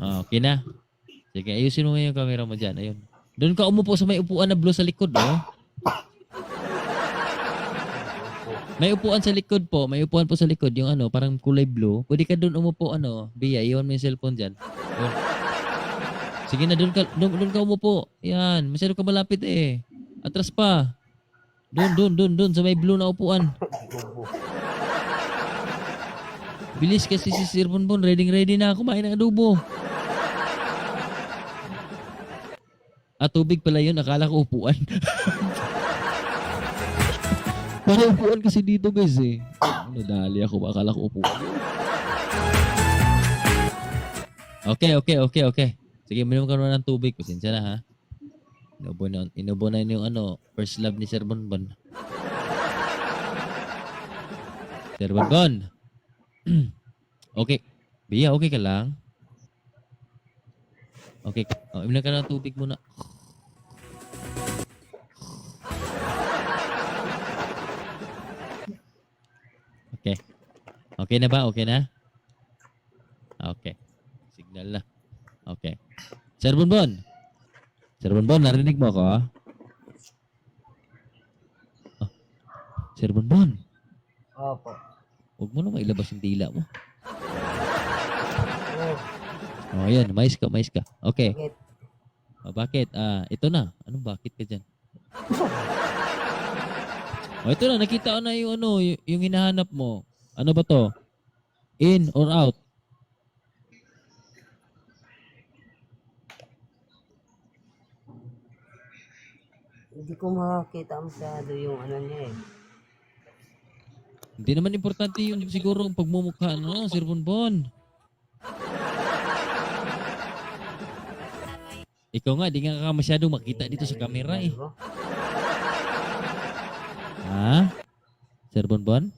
Okay na. Sige, ayusin mo yung camera mo dyan. Ayun. Doon ka umupo sa may upuan na blue sa likod, oh. May upuan sa likod po. May upuan po sa likod. Yung ano, parang kulay blue. Pwede ka doon umupo, ano. Bia, iwan mo yung cellphone dyan. Doon. Sige na, doon ka umupo. Yan. Masyado ka malapit eh. Atras pa. Doon. Sa may blue na upuan. Bilis kasi si Sir Bonbon. Ready na. Kumain ng adobo. Tubig pala yun. Akala ko upuan. Parang upuan kasi dito guys eh. Nadali ako. Akala ko upuan. Okay. Sige, minum ka naman ng tubig. Pasensya na ha. Inubo na yung ano, first love ni Sir Bonbon. Sir Bonbon. Okay. Bia, okay ka lang? Okay. Inom ka ng tubig muna. Okay. Okay na ba? Okay na? Okay. Signal na. Okay. Sir Bonbon. Sir Bonbon, narinig mo ako? Sir Bonbon. Opo. Huwag mo na mailabas yung dila mo. Ayan. Mais ka. Okay. Bakit? Bakit? Ito na. Anong bakit ka dyan? Ito na. Nakita ko na yung ano, yung hinahanap mo. Ano ba to? In or out? Hindi ko makakita masyado yung ano niya eh. Hindi naman importante yung siguro ang pagmumukha, no, Sir Bonbon. Ikaw nga, di nga ka masyadong makita dito sa camera eh. Ha? Sir Bonbon?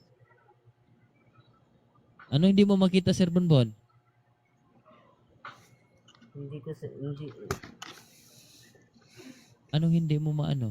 Ano hindi mo makita, Sir Bonbon? Hindi. Anong hindi mo maano?